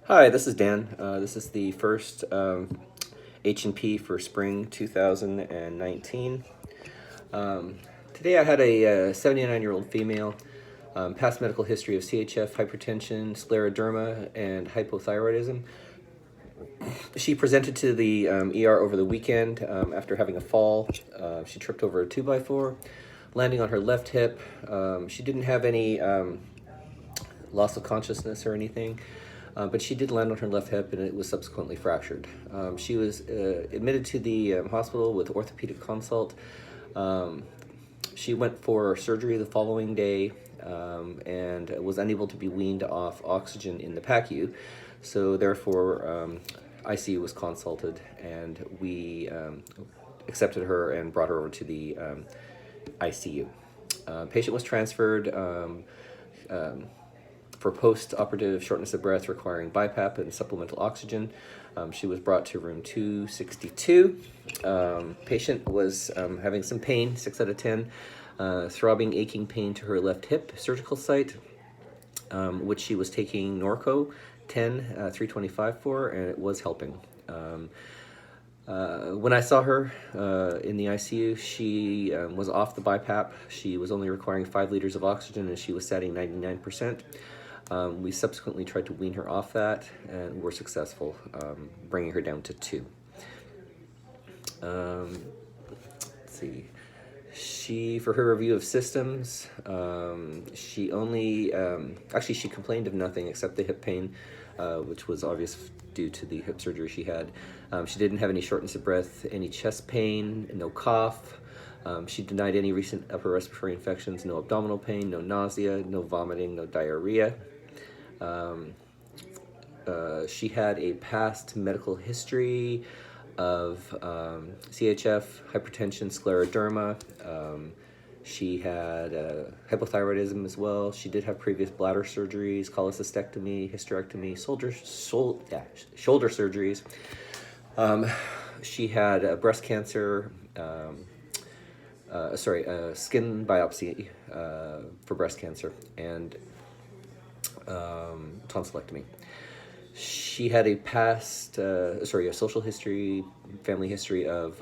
Hi, this is Dan. This is the first H&P for spring 2019. Today I had a 79-year-old female, past medical history of CHF, hypertension, scleroderma, and hypothyroidism. She presented to the ER over the weekend after having a fall. She tripped over a 2x4, landing on her left hip. She didn't have any loss of consciousness or anything. But she did land on her left hip and it was subsequently fractured. She was admitted to the hospital with orthopedic consult. She went for surgery the following day and was unable to be weaned off oxygen in the PACU. So therefore, ICU was consulted and we accepted her and brought her over to the ICU. Patient was transferred for post-operative shortness of breath requiring BiPAP and supplemental oxygen. She was brought to room 262. Patient was having some pain, 6 out of 10, throbbing, aching pain to her left hip surgical site, which she was taking Norco 10, 325 for, and it was helping. When I saw her in the ICU, she was off the BiPAP. She was only requiring 5 liters of oxygen and she was satting 99%. We subsequently tried to wean her off that and were successful, bringing her down to 2. Let's see. For her review of systems, she only, actually she complained of nothing except the hip pain, which was obvious due to the hip surgery she had. She didn't have any shortness of breath, any chest pain, no cough. She denied any recent upper respiratory infections, no abdominal pain, no nausea, no vomiting, no diarrhea. She had a past medical history of CHF, hypertension, scleroderma. She had hypothyroidism as well. She did have previous bladder surgeries, cholecystectomy, hysterectomy, shoulder surgeries. She had breast cancer, skin biopsy for breast cancer, and tonsillectomy. She had a past, a social history, family history of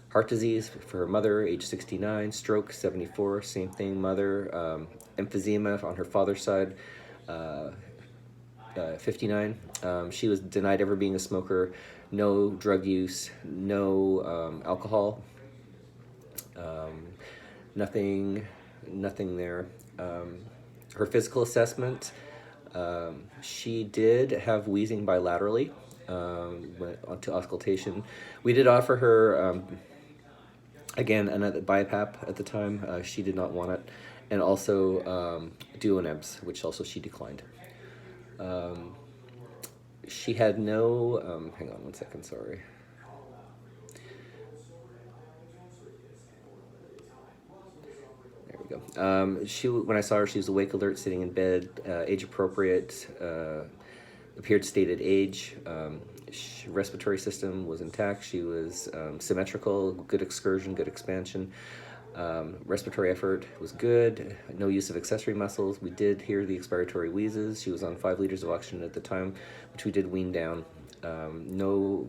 heart disease for her mother, age 69, stroke, 74, same thing, mother, emphysema on her father's side, 59. She was denied ever being a smoker, no drug use, no alcohol, nothing there. Her physical assessment, she did have wheezing bilaterally, went on to auscultation. We did offer her, again, another BiPAP at the time. She did not want it. And also Duonebs, which also she declined. She had no, hang on one second, sorry. When I saw her, she was awake, alert, sitting in bed, age appropriate, appeared stated age. Respiratory system was intact. She was symmetrical, good excursion, good expansion. Respiratory effort was good. No use of accessory muscles. We did hear the expiratory wheezes. She was on 5 liters of oxygen at the time, which we did wean down. No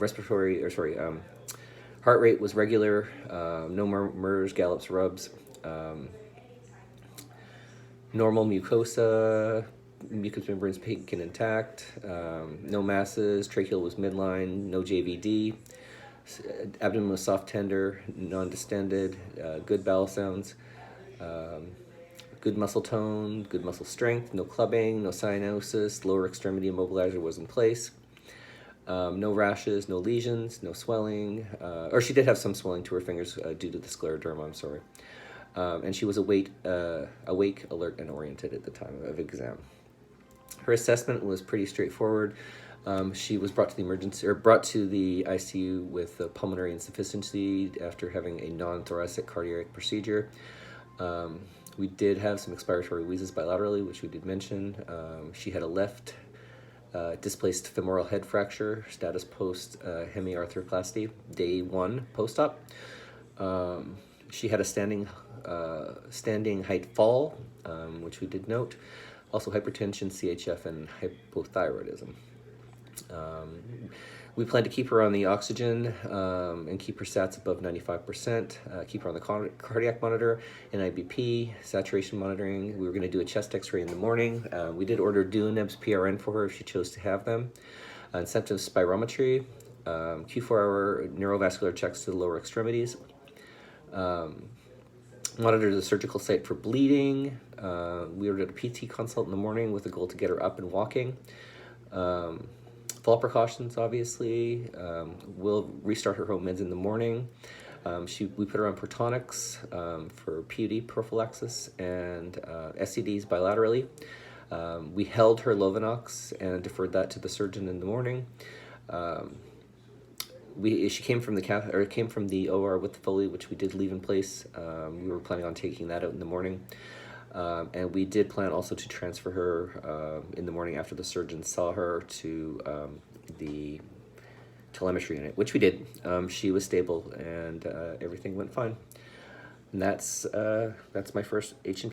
heart rate was regular. No murmurs, gallops, rubs. Normal mucosa, mucous membranes pink and intact, no masses, tracheal was midline, no JVD, abdomen was soft tender, non-distended, good bowel sounds, good muscle tone, good muscle strength, no clubbing, no cyanosis, lower extremity immobilizer was in place. No rashes, no lesions, no swelling, or she did have some swelling to her fingers due to the scleroderma, I'm sorry. And she was awake, alert, and oriented at the time of exam. Her assessment was pretty straightforward. She was brought to the ICU with pulmonary insufficiency after having a non-thoracic cardiac procedure. We did have some expiratory wheezes bilaterally, which we did mention. She had a left displaced femoral head fracture, status post hemiarthroplasty, day 1 post-op. She had a standing height fall, which we did note. also hypertension, CHF, and hypothyroidism. We plan to keep her on the oxygen and keep her sats above 95%, keep her on the cardiac monitor, NIBP, saturation monitoring. We were going to do a chest x-ray in the morning. We did order DUNEBS PRN for her if she chose to have them. Symptom spirometry, Q4-hour neurovascular checks to the lower extremities. Monitor the surgical site for bleeding. We ordered a PT consult in the morning with the goal to get her up and walking. Fall precautions, obviously. We'll restart her home meds in the morning. We put her on Protonics for PUD prophylaxis and STDs bilaterally. We held her Lovenox and deferred that to the surgeon in the morning. She came from the OR with the Foley, which we did leave in place. We were planning on taking that out in the morning. And we did plan also to transfer her in the morning after the surgeon saw her to the telemetry unit, which we did. She was stable and everything went fine. And that's my first H&P.